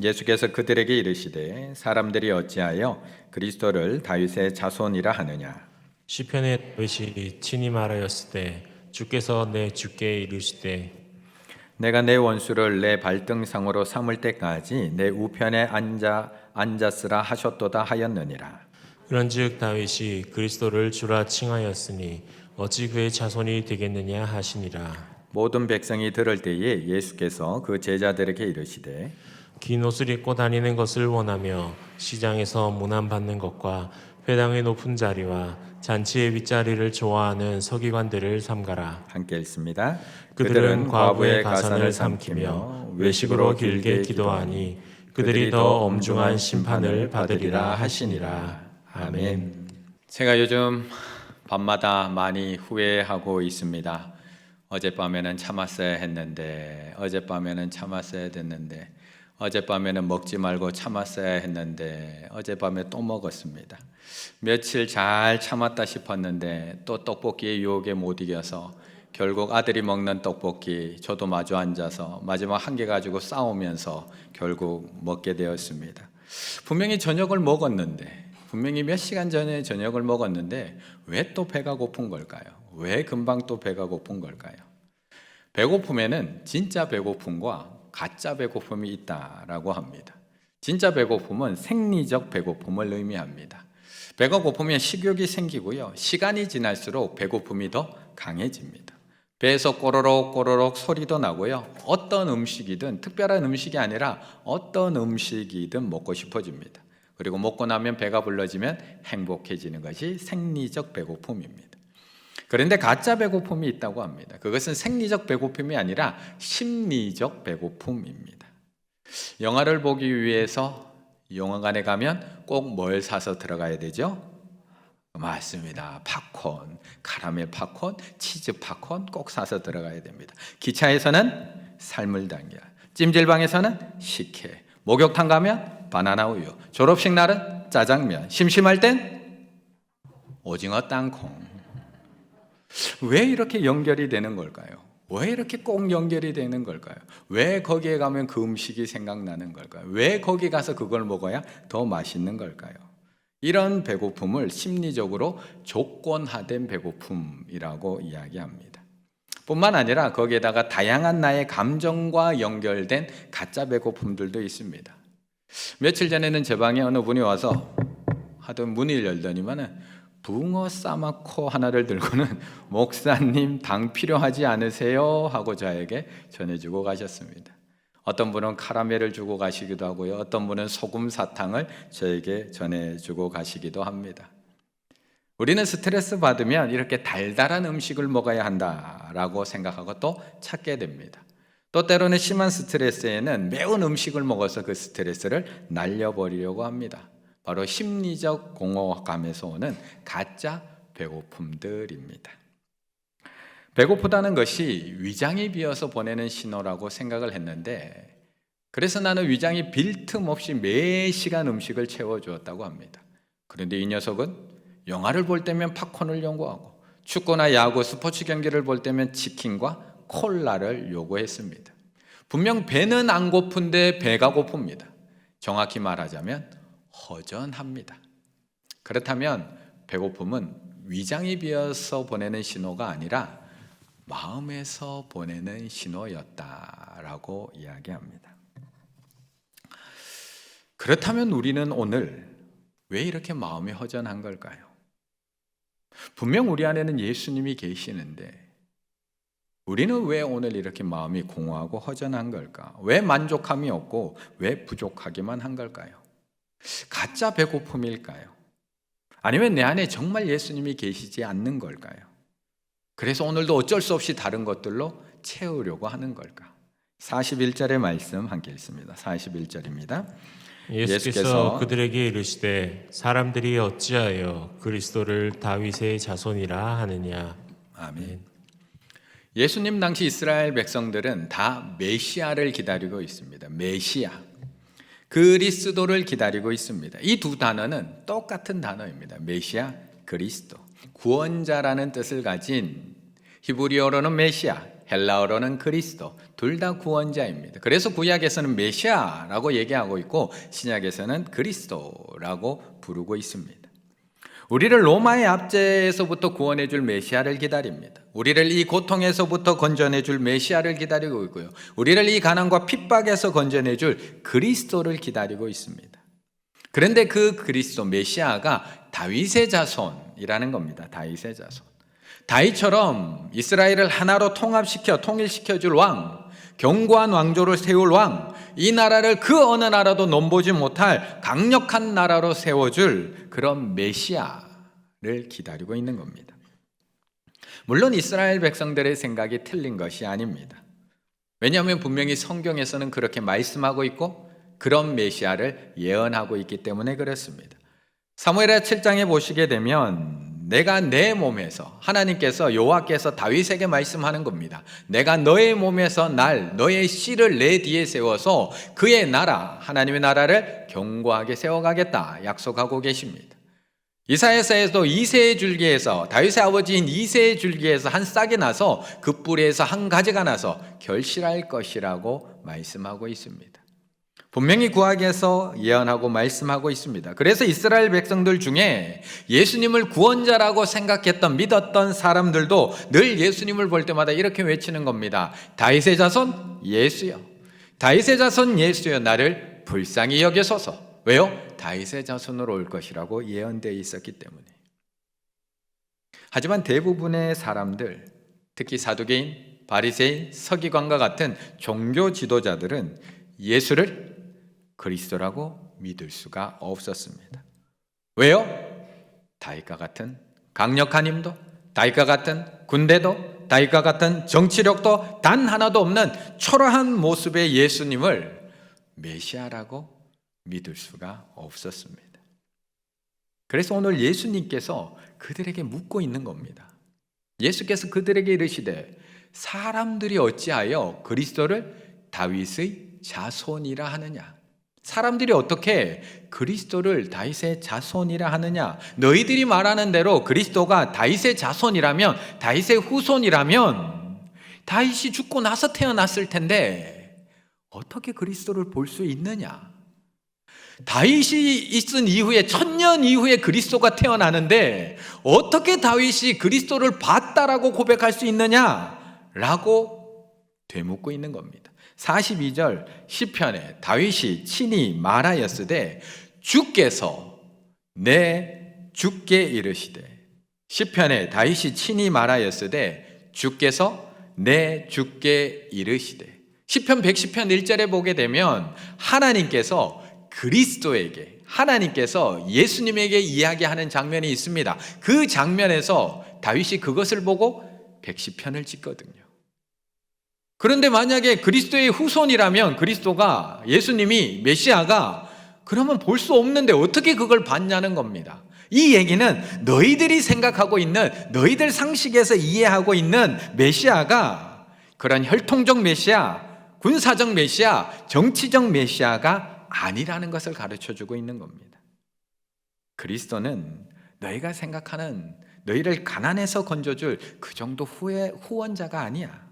예수께서 그들에게 이르시되 사람들이 어찌하여 그리스도를 다윗의 자손이라 하느냐. 시편에 다윗이 친히 말하였을 때 주께서 내 주께 이르시되 내가 내 원수를 내 발등상으로 삼을 때까지 내 우편에 앉았으라 하셨도다 하였느니라. 그런즉 다윗이 그리스도를 주라 칭하였으니 어찌 그의 자손이 되겠느냐 하시니라. 모든 백성이 들을 때에 예수께서 그 제자들에게 이르시되 긴 옷을 입고 다니는 것을 원하며 시장에서 문안받는 것과 회당의 높은 자리와 잔치의 윗자리를 좋아하는 서기관들을 삼가라. 함께 읽습니다. 그들은 과부의 가산을 삼키며 외식으로 길게 기도하니 그들이 더 엄중한 심판을 받으리라 하시니라. 아멘. 제가 요즘 밤마다 많이 후회하고 있습니다. 어젯밤에는 참았어야 했는데, 어젯밤에는 참았어야 됐는데, 어젯밤에는 먹지 말고 참았어야 했는데, 어젯밤에 또 먹었습니다. 며칠 잘 참았다 싶었는데 또 떡볶이의 유혹에 못 이겨서 결국 아들이 먹는 떡볶이 저도 마주 앉아서 마지막 한 개 가지고 싸우면서 결국 먹게 되었습니다. 분명히 저녁을 먹었는데, 분명히 몇 시간 전에 저녁을 먹었는데 왜 또 배가 고픈 걸까요? 왜 금방 또 배가 고픈 걸까요? 배고픔에는 진짜 배고픔과 가짜 배고픔이 있다라고 합니다. 진짜 배고픔은 생리적 배고픔을 의미합니다. 배가 고프면 식욕이 생기고요. 시간이 지날수록 배고픔이 더 강해집니다. 배에서 꼬르륵 꼬르륵 소리도 나고요. 어떤 음식이든, 특별한 음식이 아니라 어떤 음식이든 먹고 싶어집니다. 그리고 먹고 나면 배가 불러지면 행복해지는 것이 생리적 배고픔입니다. 그런데 가짜 배고픔이 있다고 합니다. 그것은 생리적 배고픔이 아니라 심리적 배고픔입니다. 영화를 보기 위해서 영화관에 가면 꼭 뭘 사서 들어가야 되죠? 맞습니다. 팝콘, 카라멜 팝콘, 치즈 팝콘 꼭 사서 들어가야 됩니다. 기차에서는 삶을 당겨, 찜질방에서는 식혜, 목욕탕 가면 바나나 우유, 졸업식 날은 짜장면, 심심할 땐 오징어 땅콩. 왜 이렇게 연결이 되는 걸까요? 왜 이렇게 꼭 연결이 되는 걸까요? 왜 거기에 가면 그 음식이 생각나는 걸까요? 왜 거기 가서 그걸 먹어야 더 맛있는 걸까요? 이런 배고픔을 심리적으로 조건화된 배고픔이라고 이야기합니다. 뿐만 아니라 거기에다가 다양한 나의 감정과 연결된 가짜 배고픔들도 있습니다. 며칠 전에는 제 방에 어느 분이 와서 하던 문을 열더니만은 붕어 싸마코 하나를 들고는 목사님 당 필요하지 않으세요? 하고 저에게 전해주고 가셨습니다. 어떤 분은 카라멜을 주고 가시기도 하고요. 어떤 분은 소금 사탕을 저에게 전해주고 가시기도 합니다. 우리는 스트레스 받으면 이렇게 달달한 음식을 먹어야 한다라고 생각하고 또 찾게 됩니다. 또 때로는 심한 스트레스에는 매운 음식을 먹어서 그 스트레스를 날려버리려고 합니다. 바로 심리적 공허감에서 오는 가짜 배고픔들입니다. 배고프다는 것이 위장이 비어서 보내는 신호라고 생각을 했는데, 그래서 나는 위장이 빌 틈 없이 매 시간 음식을 채워주었다고 합니다. 그런데 이 녀석은 영화를 볼 때면 팝콘을 요구하고 축구나 야구, 스포츠 경기를 볼 때면 치킨과 콜라를 요구했습니다. 분명 배는 안 고픈데 배가 고픕니다. 정확히 말하자면 허전합니다. 그렇다면 배고픔은 위장이 비어서 보내는 신호가 아니라 마음에서 보내는 신호였다라고 이야기합니다. 그렇다면 우리는 오늘 왜 이렇게 마음이 허전한 걸까요? 분명 우리 안에는 예수님이 계시는데 우리는 왜 오늘 이렇게 마음이 공허하고 허전한 걸까? 왜 만족함이 없고 왜 부족하기만 한 걸까요? 가짜 배고픔일까요? 아니면 내 안에 정말 예수님이 계시지 않는 걸까요? 그래서 오늘도 어쩔 수 없이 다른 것들로 채우려고 하는 걸까? 41절의 말씀 함께 읽습니다. 41절입니다. 예수께서 그들에게 이르시되 사람들이 어찌하여 그리스도를 다윗의 자손이라 하느냐. 아멘. 예수님 당시 이스라엘 백성들은 다 메시아를 기다리고 있습니다. 메시아, 그리스도를 기다리고 있습니다. 이 두 단어는 똑같은 단어입니다. 메시아, 그리스도. 구원자라는 뜻을 가진 히브리어로는 메시아, 헬라어로는 그리스도, 둘 다 구원자입니다. 그래서 구약에서는 메시아라고 얘기하고 있고 신약에서는 그리스도라고 부르고 있습니다. 우리를 로마의 압제에서부터 구원해 줄 메시아를 기다립니다. 우리를 이 고통에서부터 건져내 줄 메시아를 기다리고 있고요. 우리를 이 가난과 핍박에서 건져내 줄 그리스도를 기다리고 있습니다. 그런데 그 그리스도 메시아가 다윗의 자손이라는 겁니다. 다윗의 자손. 다윗처럼 이스라엘을 하나로 통일시켜 줄 왕, 견고한 왕조를 세울 왕, 이 나라를 그 어느 나라도 넘보지 못할 강력한 나라로 세워줄 그런 메시아를 기다리고 있는 겁니다. 물론 이스라엘 백성들의 생각이 틀린 것이 아닙니다. 왜냐하면 분명히 성경에서는 그렇게 말씀하고 있고 그런 메시아를 예언하고 있기 때문에 그렇습니다. 사무엘하 7장에 보시게 되면 내가 내 몸에서, 하나님께서 여호와께서 다윗에게 말씀하는 겁니다. 내가 너의 몸에서 너의 씨를 내 뒤에 세워서 그의 나라, 하나님의 나라를 견고하게 세워가겠다 약속하고 계십니다. 이사야서에도 이새의 줄기에서, 다윗의 아버지인 이새의 줄기에서 한 싹이 나서 그 뿌리에서 한 가지가 나서 결실할 것이라고 말씀하고 있습니다. 분명히 구약에서 예언하고 말씀하고 있습니다. 그래서 이스라엘 백성들 중에 예수님을 구원자라고 생각했던, 믿었던 사람들도 늘 예수님을 볼 때마다 이렇게 외치는 겁니다. 다윗의 자손 예수여, 다윗의 자손 예수여, 나를 불쌍히 여기소서. 왜요? 다윗의 자손으로 올 것이라고 예언되어 있었기 때문에. 하지만 대부분의 사람들, 특히 사두개인, 바리새인, 서기관과 같은 종교 지도자들은 예수를 그리스도라고 믿을 수가 없었습니다. 왜요? 다윗과 같은 강력한 힘도, 다윗과 같은 군대도, 다윗과 같은 정치력도 단 하나도 없는 초라한 모습의 예수님을 메시아라고 믿을 수가 없었습니다. 그래서 오늘 예수님께서 그들에게 묻고 있는 겁니다. 예수께서 그들에게 이르시되 사람들이 어찌하여 그리스도를 다윗의 자손이라 하느냐? 사람들이 어떻게 그리스도를 다윗의 자손이라 하느냐? 너희들이 말하는 대로 그리스도가 다윗의 자손이라면, 다윗의 후손이라면 다윗이 죽고 나서 태어났을 텐데 어떻게 그리스도를 볼 수 있느냐? 다윗이 있은 이후에 1000년 이후에 그리스도가 태어나는데 어떻게 다윗이 그리스도를 봤다라고 고백할 수 있느냐라고 되묻고 있는 겁니다. 42절 시편에 다윗이 친히 말하였으되 주께서 내 주께 이르시되, 시편에 다윗이 친히 말하였으되 주께서 내 주께 이르시되, 시편 110편 1절에 보게 되면 하나님께서 그리스도에게, 하나님께서 예수님에게 이야기하는 장면이 있습니다. 그 장면에서 다윗이 그것을 보고 110편을 짓거든요. 그런데 만약에 그리스도의 후손이라면, 그리스도가, 예수님이, 메시아가, 그러면 볼 수 없는데 어떻게 그걸 봤냐는 겁니다. 이 얘기는 너희들이 생각하고 있는, 너희들 상식에서 이해하고 있는 메시아가 그런 혈통적 메시아, 군사적 메시아, 정치적 메시아가 아니라는 것을 가르쳐주고 있는 겁니다. 그리스도는 너희가 생각하는, 너희를 가난에서 건져줄 그 정도 후원자가 아니야.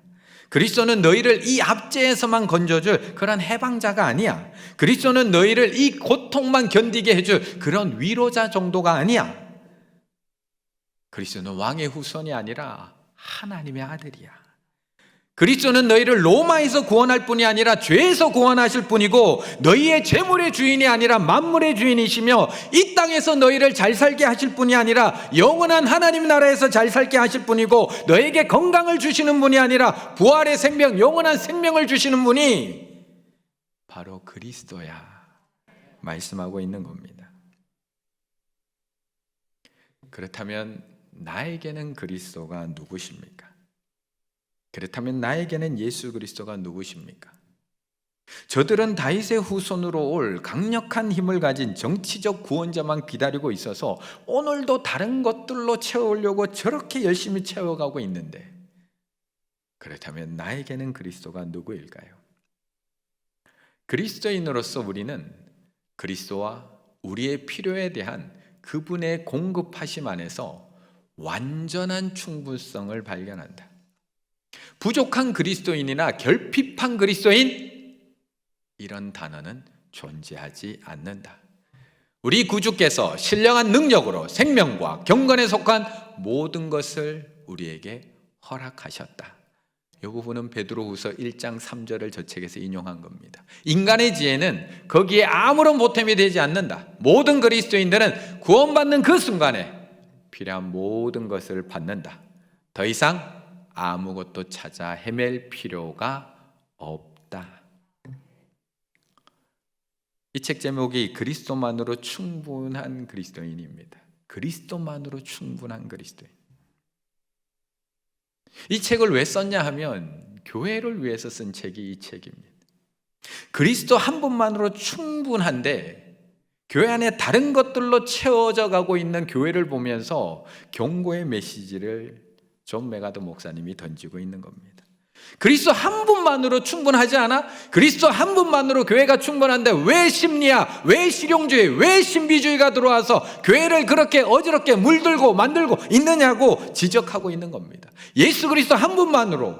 그리스도는 너희를 이 압제에서만 건져줄 그런 해방자가 아니야. 그리스도는 너희를 이 고통만 견디게 해줄 그런 위로자 정도가 아니야. 그리스도는 왕의 후손이 아니라 하나님의 아들이야. 그리스도는 너희를 로마에서 구원할 뿐이 아니라 죄에서 구원하실 뿐이고, 너희의 재물의 주인이 아니라 만물의 주인이시며, 이 땅에서 너희를 잘 살게 하실 뿐이 아니라 영원한 하나님 나라에서 잘 살게 하실 뿐이고, 너에게 건강을 주시는 분이 아니라 부활의 생명, 영원한 생명을 주시는 분이 바로 그리스도야 말씀하고 있는 겁니다. 그렇다면 나에게는 그리스도가 누구십니까? 그렇다면 나에게는 예수 그리스도가 누구십니까? 저들은 다윗의 후손으로 올 강력한 힘을 가진 정치적 구원자만 기다리고 있어서 오늘도 다른 것들로 채우려고 저렇게 열심히 채워가고 있는데, 그렇다면 나에게는 그리스도가 누구일까요? 그리스도인으로서 우리는 그리스도와 우리의 필요에 대한 그분의 공급하심 안에서 완전한 충분성을 발견한다. 부족한 그리스도인이나 결핍한 그리스도인, 이런 단어는 존재하지 않는다. 우리 구주께서 신령한 능력으로 생명과 경건에 속한 모든 것을 우리에게 허락하셨다. 이 부분은 베드로후서 1장 3절을 저 책에서 인용한 겁니다. 인간의 지혜는 거기에 아무런 보탬이 되지 않는다. 모든 그리스도인들은 구원받는 그 순간에 필요한 모든 것을 받는다. 더 이상 아무것도 찾아 헤맬 필요가 없다. 이 책 제목이 그리스도만으로 충분한 그리스도인입니다. 그리스도만으로 충분한 그리스도인. 이 책을 왜 썼냐 하면 교회를 위해서 쓴 책이 이 책입니다. 그리스도 한 분만으로 충분한데 교회 안에 다른 것들로 채워져 가고 있는 교회를 보면서 경고의 메시지를 존 메가더 목사님이 던지고 있는 겁니다. 그리스도 한 분만으로 충분하지 않아? 그리스도 한 분만으로 교회가 충분한데 왜 심리학, 왜 실용주의, 왜 신비주의가 들어와서 교회를 그렇게 어지럽게 물들고 만들고 있느냐고 지적하고 있는 겁니다. 예수 그리스도 한 분만으로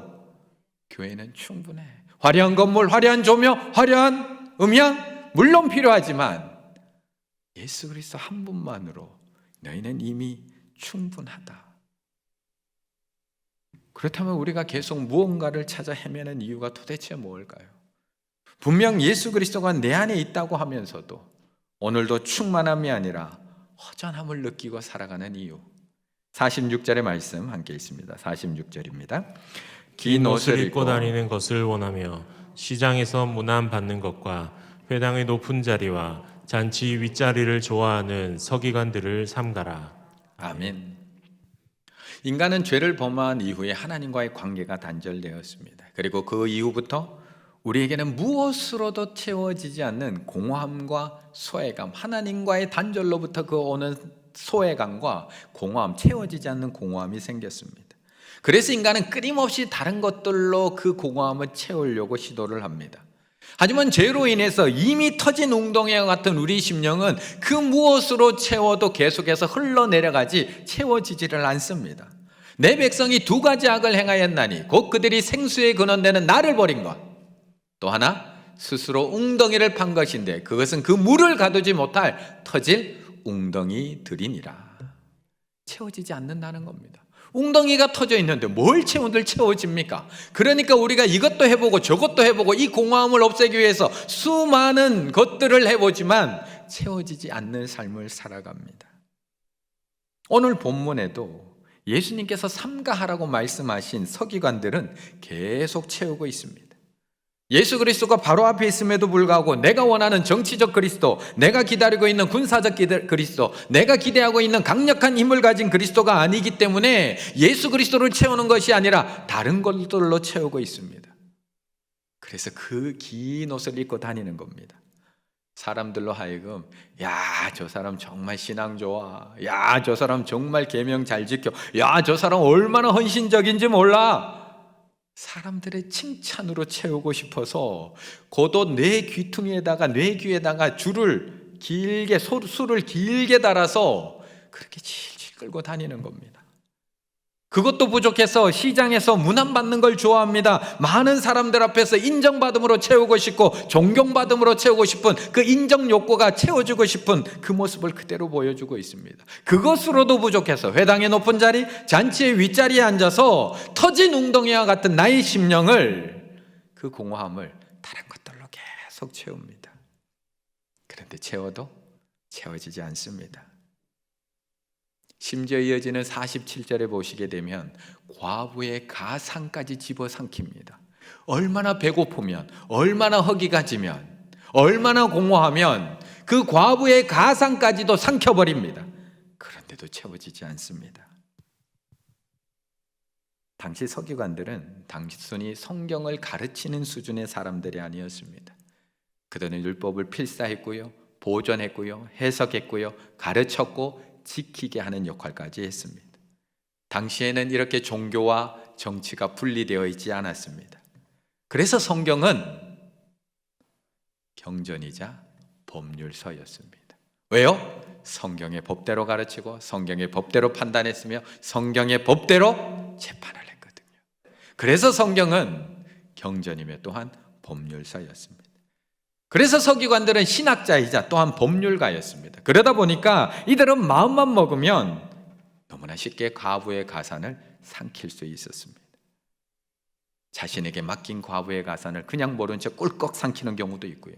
교회는 충분해. 화려한 건물, 화려한 조명, 화려한 음향 물론 필요하지만 예수 그리스도 한 분만으로 너희는 이미 충분하다. 그렇다면 우리가 계속 무언가를 찾아 헤매는 이유가 도대체 뭘까요? 분명 예수 그리스도가 내 안에 있다고 하면서도 오늘도 충만함이 아니라 허전함을 느끼고 살아가는 이유. 46절의 말씀 함께 있습니다. 46절입니다. 긴 옷을 입고 다니는 것을 원하며 시장에서 문안 받는 것과 회당의 높은 자리와 잔치 윗자리를 좋아하는 서기관들을 삼가라. 아멘. 인간은 죄를 범한 이후에 하나님과의 관계가 단절되었습니다. 그리고 그 이후부터 우리에게는 무엇으로도 채워지지 않는 공허함과 소외감, 하나님과의 단절로부터 그 오는 소외감과 공허함, 채워지지 않는 공허함이 생겼습니다. 그래서 인간은 끊임없이 다른 것들로 그 공허함을 채우려고 시도를 합니다. 하지만 죄로 인해서 이미 터진 웅덩이와 같은 우리 심령은 그 무엇으로 채워도 계속해서 흘러내려가지 채워지지를 않습니다. 내 백성이 두 가지 악을 행하였나니 곧 그들이 생수의 근원되는 나를 버린 것, 또 하나 스스로 웅덩이를 판 것인데 그것은 그 물을 가두지 못할 터질 웅덩이들이니라. 채워지지 않는다는 겁니다. 웅덩이가 터져 있는데 뭘 채운들 채워집니까? 그러니까 우리가 이것도 해보고 저것도 해보고 이 공허함을 없애기 위해서 수많은 것들을 해보지만 채워지지 않는 삶을 살아갑니다. 오늘 본문에도 예수님께서 삼가하라고 말씀하신 서기관들은 계속 채우고 있습니다. 예수 그리스도가 바로 앞에 있음에도 불구하고 내가 원하는 정치적 그리스도, 내가 기다리고 있는 군사적 그리스도, 내가 기대하고 있는 강력한 힘을 가진 그리스도가 아니기 때문에 예수 그리스도를 채우는 것이 아니라 다른 것들로 채우고 있습니다. 그래서 그 긴 옷을 입고 다니는 겁니다. 사람들로 하여금 야, 저 사람 정말 신앙 좋아. 야, 저 사람 정말 계명 잘 지켜. 야, 저 사람 얼마나 헌신적인지 몰라. 사람들의 칭찬으로 채우고 싶어서 곧옷 내 귀퉁이에다가 내 귀에다가 줄을 길게 술을 길게 달아서 그렇게 질질 끌고 다니는 겁니다. 그것도 부족해서 시장에서 문안 받는 걸 좋아합니다. 많은 사람들 앞에서 인정받음으로 채우고 싶고 존경받음으로 채우고 싶은 그 인정 욕구가 채워주고 싶은 그 모습을 그대로 보여주고 있습니다. 그것으로도 부족해서 회당의 높은 자리, 잔치의 윗자리에 앉아서 터진 웅덩이와 같은 나의 심령을, 그 공허함을 다른 것들로 계속 채웁니다. 그런데 채워도 채워지지 않습니다. 심지어 이어지는 47절에 보시게 되면 과부의 가상까지 집어삼킵니다. 얼마나 배고프면, 얼마나 허기가 지면, 얼마나 공허하면 그 과부의 가상까지도 삼켜버립니다. 그런데도 채워지지 않습니다. 당시 서기관들은 단순히 성경을 가르치는 수준의 사람들이 아니었습니다. 그들은 율법을 필사했고요, 보존했고요, 해석했고요, 가르쳤고 지키게 하는 역할까지 했습니다. 당시에는 이렇게 종교와 정치가 분리되어 있지 않았습니다. 그래서 성경은 경전이자 법률서였습니다. 왜요? 성경의 법대로 가르치고 성경의 법대로 판단했으며 성경의 법대로 재판을 했거든요. 그래서 성경은 경전이며 또한 법률서였습니다. 그래서 서기관들은 신학자이자 또한 법률가였습니다. 그러다 보니까 이들은 마음만 먹으면 너무나 쉽게 과부의 가산을 삼킬 수 있었습니다. 자신에게 맡긴 과부의 가산을 그냥 모른 채 꿀꺽 삼키는 경우도 있고요.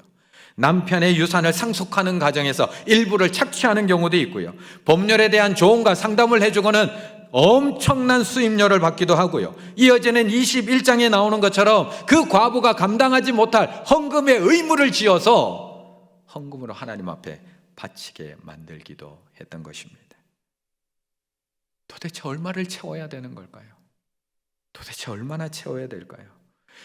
남편의 유산을 상속하는 과정에서 일부를 착취하는 경우도 있고요. 법률에 대한 조언과 상담을 해주고는 엄청난 수임료를 받기도 하고요. 이어지는 21장에 나오는 것처럼 그 과부가 감당하지 못할 헌금의 의무를 지어서 헌금으로 하나님 앞에 바치게 만들기도 했던 것입니다. 도대체 얼마를 채워야 되는 걸까요? 도대체 얼마나 채워야 될까요?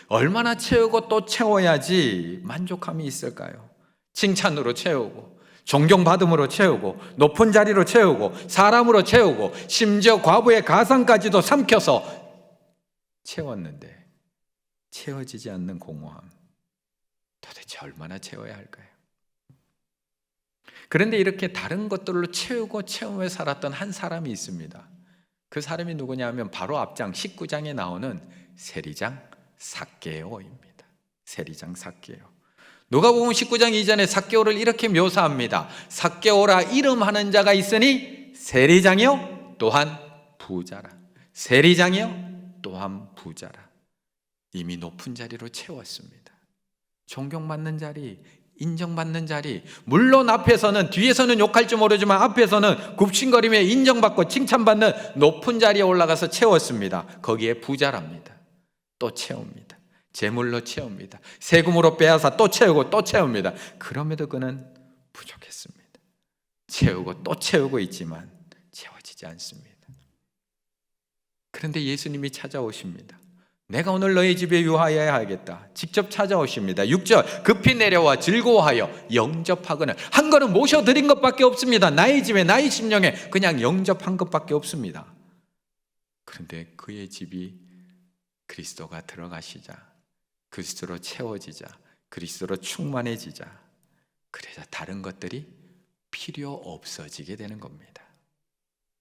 얼마나 채우고 또 채워야지 만족함이 있을까요? 칭찬으로 채우고, 존경받음으로 채우고, 높은 자리로 채우고, 사람으로 채우고, 심지어 과부의 가상까지도 삼켜서 채웠는데 채워지지 않는 공허함, 도대체 얼마나 채워야 할까요? 그런데 이렇게 다른 것들로 채우고 채우며 살았던 한 사람이 있습니다. 그 사람이 누구냐 하면 바로 앞장 19장에 나오는 세리장 삭개오입니다. 세리장 삭개오. 누가복음 19장 이전에 삭개오를 이렇게 묘사합니다. 삭개오라 이름하는 자가 있으니 세리장이요 또한 부자라. 세리장이요 또한 부자라. 이미 높은 자리로 채웠습니다. 존경받는 자리, 인정받는 자리, 물론 앞에서는, 뒤에서는 욕할지 모르지만 앞에서는 굽신거리며 인정받고 칭찬받는 높은 자리에 올라가서 채웠습니다. 거기에 부자랍니다. 또 채웁니다. 재물로 채웁니다. 세금으로 빼앗아 또 채우고 또 채웁니다. 그럼에도 그는 부족했습니다. 채우고 또 채우고 있지만 채워지지 않습니다. 그런데 예수님이 찾아오십니다. 내가 오늘 너희 집에 유하여야 하겠다. 직접 찾아오십니다. 6절 급히 내려와 즐거워하여 영접하거늘. 한 거는 모셔드린 것밖에 없습니다. 나의 집에 나의 심령에 그냥 영접한 것밖에 없습니다. 그런데 그의 집이 그리스도가 들어가시자, 그리스도로 채워지자, 그리스도로 충만해지자, 그래서 다른 것들이 필요 없어지게 되는 겁니다.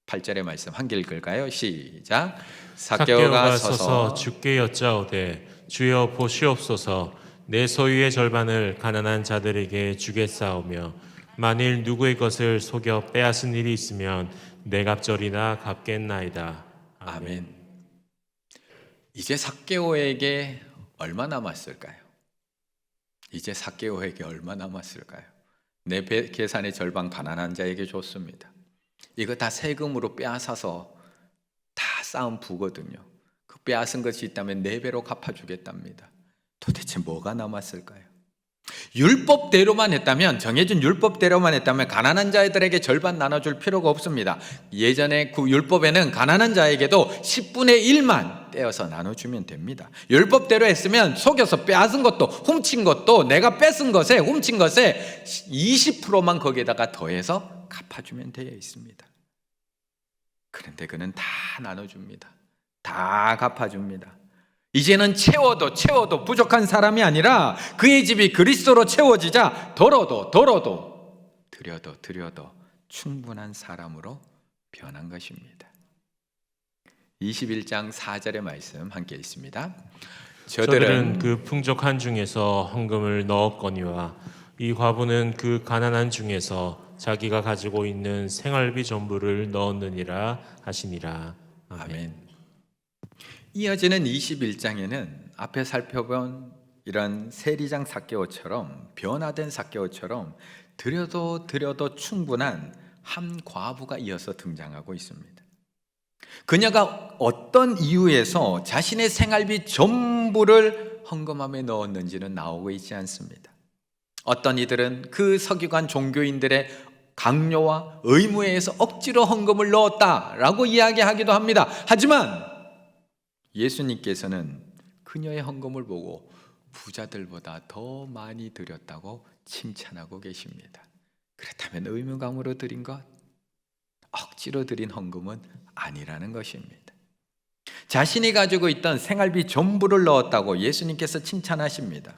8절의 말씀 함께 읽을까요? 시작. 삭개오가 서서 주께 여짜오되 주여 보시옵소서, 내 소유의 절반을 가난한 자들에게 주겠사오며 만일 누구의 것을 속여 빼앗은 일이 있으면 내 갑절이나 갚겠나이다. 아멘. 이제 삭개오에게 얼마 남았을까요? 이제 삭개오에게 얼마 남았을까요? 내 계산의 절반 가난한 자에게 줬습니다. 이거 다 세금으로 빼앗아서 다 쌓은 부거든요. 그 빼앗은 것이 있다면 4배로 갚아주겠답니다. 도대체 뭐가 남았을까요? 율법대로만 했다면, 정해진 율법대로만 했다면 가난한 자들에게 절반 나눠줄 필요가 없습니다. 예전에 그 율법에는 가난한 자에게도 10분의 1만 떼어서 나눠주면 됩니다. 율법대로 했으면 속여서 빼앗은 것도, 훔친 것도, 내가 뺏은 것에, 훔친 것에 20%만 거기에다가 더해서 갚아주면 되어 있습니다. 그런데 그는 다 나눠줍니다. 다 갚아줍니다. 이제는 채워도 부족한 사람이 아니라 그의 집이 그리스도로 채워지자 더러도 드려도 충분한 사람으로 변한 것입니다. 21장 4절의 말씀 함께 읽습니다. 저들은 그 풍족한 중에서 헌금을 넣었거니와 이 과부는 그 가난한 중에서 자기가 가지고 있는 생활비 전부를 넣었느니라 하시니라. 아멘. 이어지는 21장에는 앞에 살펴본 이런 세리장 삭개오처럼, 변화된 삭개오처럼 드려도 충분한 한 과부가 이어서 등장하고 있습니다. 그녀가 어떤 이유에서 자신의 생활비 전부를 헌금함에 넣었는지는 나오고 있지 않습니다. 어떤 이들은 그 서기관 종교인들의 강요와 의무에 의해서 억지로 헌금을 넣었다라고 이야기하기도 합니다. 하지만 예수님께서는 그녀의 헌금을 보고 부자들보다 더 많이 드렸다고 칭찬하고 계십니다. 그렇다면 의무감으로 드린 것, 억지로 드린 헌금은 아니라는 것입니다. 자신이 가지고 있던 생활비 전부를 넣었다고 예수님께서 칭찬하십니다.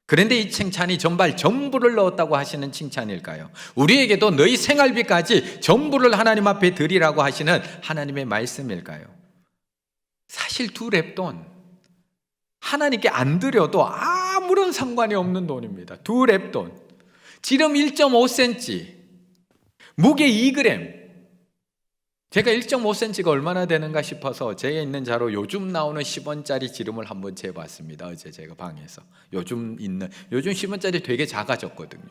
그런데 이 칭찬이 정말 전부를 넣었다고 하시는 칭찬일까요? 우리에게도 너희 생활비까지 전부를 하나님 앞에 드리라고 하시는 하나님의 말씀일까요? 사실 2 렙돈, 하나님께 안 드려도 아무런 상관이 없는 돈입니다. 2랩돈, 지름 1.5cm, 무게 2g. 제가 1.5cm가 얼마나 되는가 싶어서 제가 있는 자로 요즘 나오는 10원짜리 지름을 한번 재봤습니다. 어제 제가 방에서 요즘 10원짜리 되게 작아졌거든요.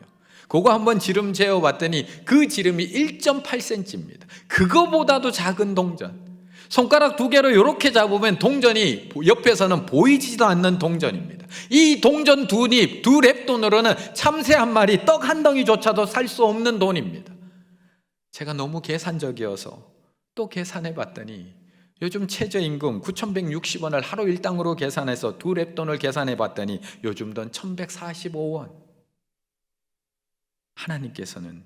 그거 한번 지름 재어봤더니 그 지름이 1.8cm입니다. 그거보다도 작은 동전, 손가락 2개로 이렇게 잡으면 동전이 옆에서는 보이지도 않는 동전입니다. 이 동전 2립, 2랩돈으로는 참새 한 마리, 떡 한 덩이조차도 살 수 없는 돈입니다. 제가 너무 계산적이어서 또 계산해 봤더니 요즘 최저임금 9,160원을 하루 일당으로 계산해서 2랩돈을 계산해 봤더니 요즘 돈 1,145원. 하나님께서는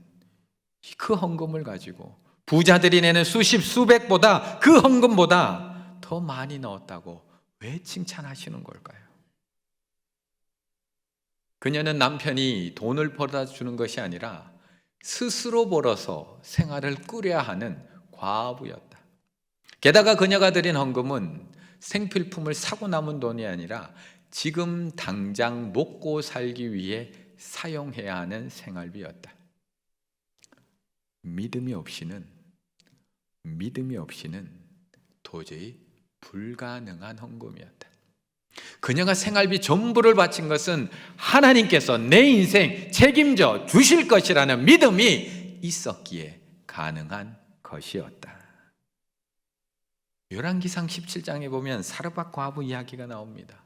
그 헌금을 가지고 부자들이 내는 수십 수백보다 그 헌금보다 더 많이 넣었다고 왜 칭찬하시는 걸까요? 그녀는 남편이 돈을 벌어다 주는 것이 아니라 스스로 벌어서 생활을 꾸려야 하는 과부였다. 게다가 그녀가 드린 헌금은 생필품을 사고 남은 돈이 아니라 지금 당장 먹고 살기 위해 사용해야 하는 생활비였다. 믿음이 없이는 도저히 불가능한 헌금이었다. 그녀가 생활비 전부를 바친 것은 하나님께서 내 인생 책임져 주실 것이라는 믿음이 있었기에 가능한 것이었다. 열왕기상 17장에 보면 사르밧 과부 이야기가 나옵니다.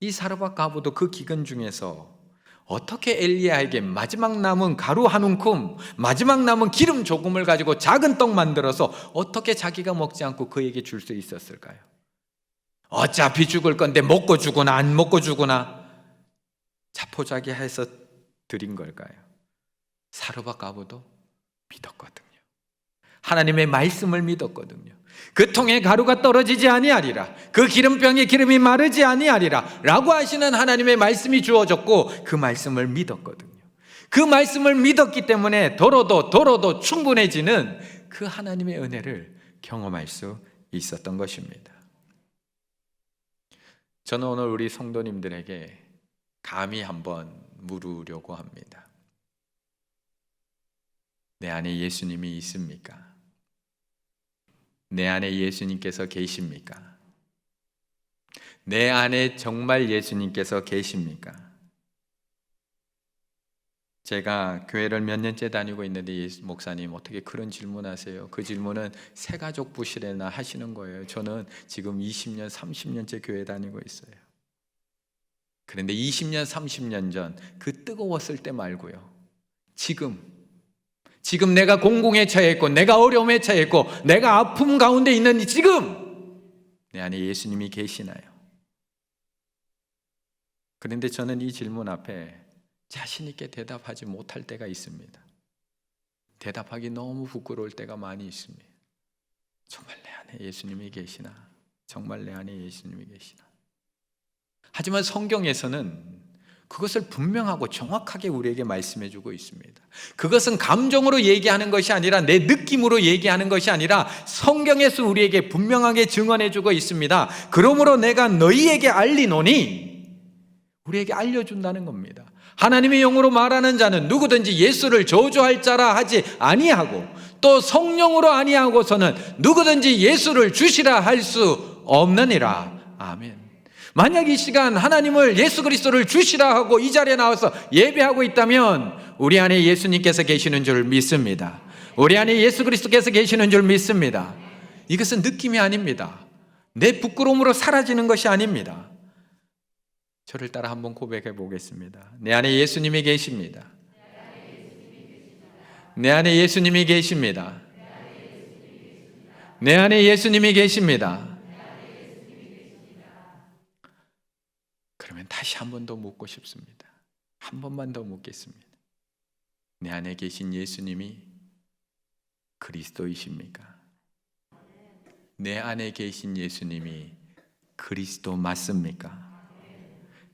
이 사르밧 과부도 그 기근 중에서 어떻게 엘리야에게 마지막 남은 가루 한 움큼, 마지막 남은 기름 조금을 가지고 작은 떡 만들어서 어떻게 자기가 먹지 않고 그에게 줄 수 있었을까요? 어차피 죽을 건데 먹고 주거나 안 먹고 주거나 자포자기해서 드린 걸까요? 사르밧 과부도 믿었거든요. 하나님의 말씀을 믿었거든요. 그 통에 가루가 떨어지지 아니하리라, 그 기름병에 기름이 마르지 아니하리라 라고 하시는 하나님의 말씀이 주어졌고 그 말씀을 믿었거든요. 그 말씀을 믿었기 때문에 더러도 충분해지는 그 하나님의 은혜를 경험할 수 있었던 것입니다. 저는 오늘 우리 성도님들에게 감히 한번 물으려고 합니다. 내 안에 예수님이 있습니까? 내 안에 예수님께서 계십니까? 내 안에 정말 예수님께서 계십니까? 제가 교회를 몇 년째 다니고 있는데 목사님 어떻게 그런 질문하세요? 그 질문은 새가족 부실에나 하시는 거예요. 저는 지금 20년, 30년째 교회 다니고 있어요. 그런데 20년, 30년 전 그 뜨거웠을 때 말고요. 지금 내가 공공에 처해 있고 내가 어려움에 처해 있고 내가 아픔 가운데 있는 지금 내 안에 예수님이 계시나요? 그런데 저는 이 질문 앞에 자신 있게 대답하지 못할 때가 있습니다. 대답하기 너무 부끄러울 때가 많이 있습니다. 정말 내 안에 예수님이 계시나? 정말 내 안에 예수님이 계시나? 하지만 성경에서는 그것을 분명하고 정확하게 우리에게 말씀해 주고 있습니다. 그것은 감정으로 얘기하는 것이 아니라 내 느낌으로 얘기하는 것이 아니라 성경에서 우리에게 분명하게 증언해 주고 있습니다. 그러므로 내가 너희에게 알리노니, 우리에게 알려준다는 겁니다. 하나님의 영으로 말하는 자는 누구든지 예수를 저주할 자라 하지 아니하고 또 성령으로 아니하고서는 누구든지 예수를 주시라 할 수 없느니라. 아멘. 만약 이 시간 하나님을 예수 그리스도를 주시라 하고 이 자리에 나와서 예배하고 있다면 우리 안에 예수님께서 계시는 줄 믿습니다. 우리 안에 예수 그리스도께서 계시는 줄 믿습니다. 이것은 느낌이 아닙니다. 내 부끄러움으로 사라지는 것이 아닙니다. 저를 따라 한번 고백해 보겠습니다. 내 안에 예수님이 계십니다. 내 안에 예수님이 계십니다. 내 안에 예수님이 계십니다. 그러면 다시 한 번 더 묻고 싶습니다. 한 번만 더 묻겠습니다. 내 안에 계신 예수님이 그리스도이십니까? 내 안에 계신 예수님이 그리스도 맞습니까?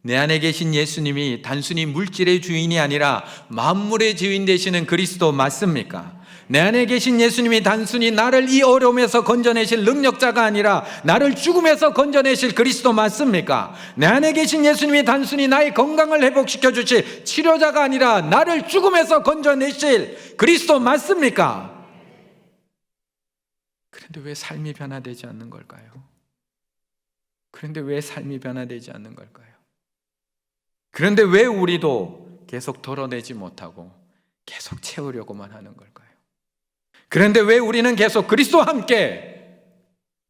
내 안에 계신 예수님이 단순히 물질의 주인이 아니라 만물의 주인 되시는 그리스도 맞습니까? 내 안에 계신 예수님이 단순히 나를 이 어려움에서 건져내실 능력자가 아니라 나를 죽음에서 건져내실 그리스도 맞습니까? 내 안에 계신 예수님이 단순히 나의 건강을 회복시켜 주실 치료자가 아니라 나를 죽음에서 건져내실 그리스도 맞습니까? 그런데 왜 삶이 변화되지 않는 걸까요? 그런데 왜 삶이 변화되지 않는 걸까요? 그런데 왜 우리도 계속 덜어내지 못하고 계속 채우려고만 하는 걸까요? 그런데 왜 우리는 계속 그리스도와 함께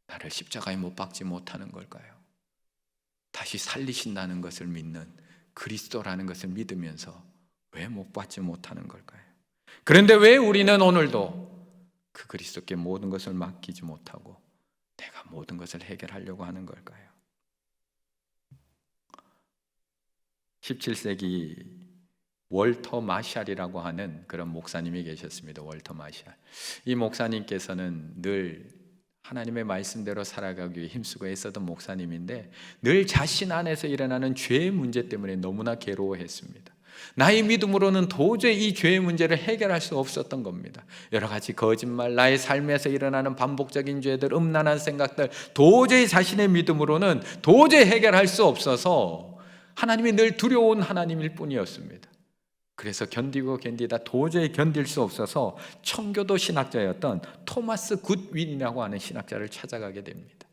나를 십자가에 못 박지 못하는 걸까요? 다시 살리신다는 것을 믿는 그리스도라는 것을 믿으면서 왜 못 받지 못하는 걸까요? 그런데 왜 우리는 오늘도 그 그리스도께 모든 것을 맡기지 못하고 내가 모든 것을 해결하려고 하는 걸까요? 17세기 월터 마샬이라고 하는 그런 목사님이 계셨습니다. 월터 마샬. 이 목사님께서는 늘 하나님의 말씀대로 살아가기 위해 힘쓰고 애쓰던 목사님인데 늘 자신 안에서 일어나는 죄의 문제 때문에 너무나 괴로워했습니다. 나의 믿음으로는 도저히 이 죄의 문제를 해결할 수 없었던 겁니다. 여러 가지 거짓말, 나의 삶에서 일어나는 반복적인 죄들, 음란한 생각들, 도저히 자신의 믿음으로는 도저히 해결할 수 없어서 하나님이 늘 두려운 하나님일 뿐이었습니다. 그래서 견디다 도저히 견딜 수 없어서 청교도 신학자였던 토마스 굿윈이라고 하는 신학자를 찾아가게 됩니다.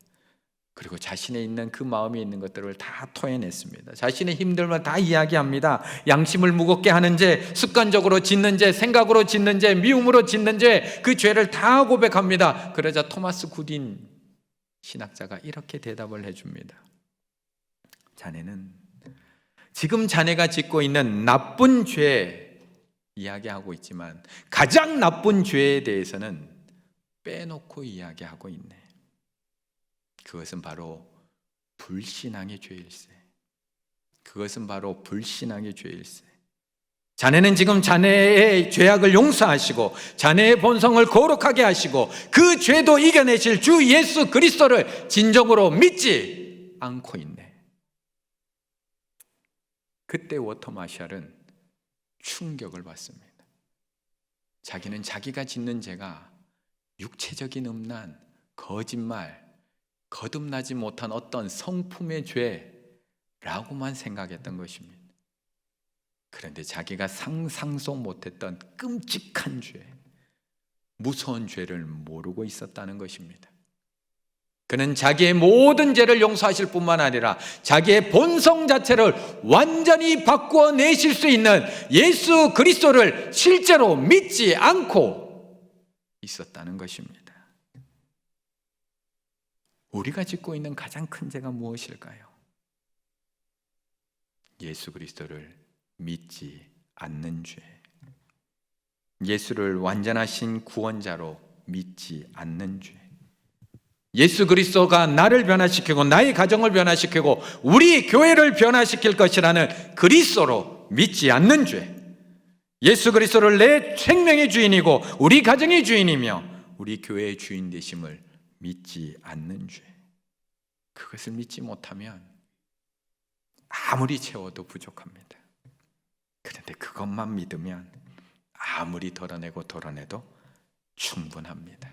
그리고 자신의 있는 그 마음에 있는 것들을 다 토해냈습니다. 자신의 힘듦을 다 이야기합니다. 양심을 무겁게 하는 죄, 습관적으로 짓는 죄, 생각으로 짓는 죄, 미움으로 짓는 죄, 그 죄를 다 고백합니다. 그러자 토마스 굿윈 신학자가 이렇게 대답을 해줍니다. 자네는 지금 자네가 짓고 있는 나쁜 죄 이야기하고 있지만 가장 나쁜 죄에 대해서는 빼놓고 이야기하고 있네. 그것은 바로 불신앙의 죄일세. 그것은 바로 불신앙의 죄일세. 자네는 지금 자네의 죄악을 용서하시고 자네의 본성을 거룩하게 하시고 그 죄도 이겨내실 주 예수 그리스도를 진정으로 믿지 않고 있네. 그때 워터 마샬은 충격을 받습니다. 자기는 자기가 짓는 죄가 육체적인 음란, 거짓말, 거듭나지 못한 어떤 성품의 죄라고만 생각했던 것입니다. 그런데 자기가 상상도 못했던 끔찍한 죄, 무서운 죄를 모르고 있었다는 것입니다. 그는 자기의 모든 죄를 용서하실 뿐만 아니라 자기의 본성 자체를 완전히 바꾸어 내실 수 있는 예수 그리스도를 실제로 믿지 않고 있었다는 것입니다. 우리가 짓고 있는 가장 큰 죄가 무엇일까요? 예수 그리스도를 믿지 않는 죄. 예수를 완전하신 구원자로 믿지 않는 죄. 예수 그리스도가 나를 변화시키고 나의 가정을 변화시키고 우리 교회를 변화시킬 것이라는 그리스도로 믿지 않는 죄. 예수 그리스도를 내 생명의 주인이고 우리 가정의 주인이며 우리 교회의 주인 되심을 믿지 않는 죄. 그것을 믿지 못하면 아무리 채워도 부족합니다. 그런데 그것만 믿으면 아무리 덜어내도 충분합니다.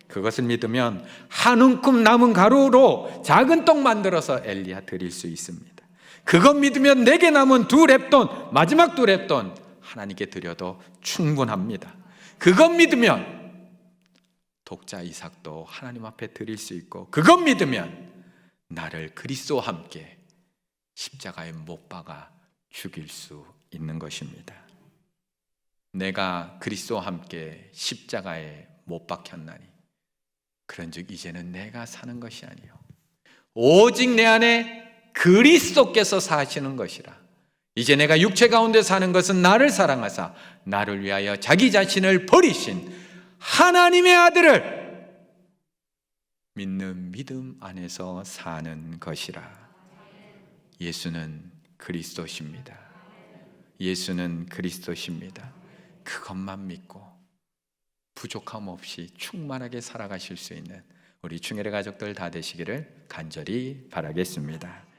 그것을 믿으면 한 움큼 남은 가루로 작은 떡 만들어서 엘리야 드릴 수 있습니다. 그것 믿으면 내게 남은 2렙돈, 마지막 2렙돈 하나님께 드려도 충분합니다. 그것 믿으면 독자 이삭도 하나님 앞에 드릴 수 있고, 그것 믿으면 나를 그리스도와 함께 십자가에 못 박아 죽일 수 있는 것입니다. 내가 그리스도와 함께 십자가에 못 박혔나니 그런즉 이제는 내가 사는 것이 아니요 오직 내 안에 그리스도께서 사시는 것이라. 이제 내가 육체 가운데 사는 것은 나를 사랑하사 나를 위하여 자기 자신을 버리신 하나님의 아들을 믿는 믿음 안에서 사는 것이라. 예수는 그리스도십니다. 예수는 그리스도십니다. 그것만 믿고 부족함 없이 충만하게 살아가실 수 있는 우리 충혈의 가족들 다 되시기를 간절히 바라겠습니다.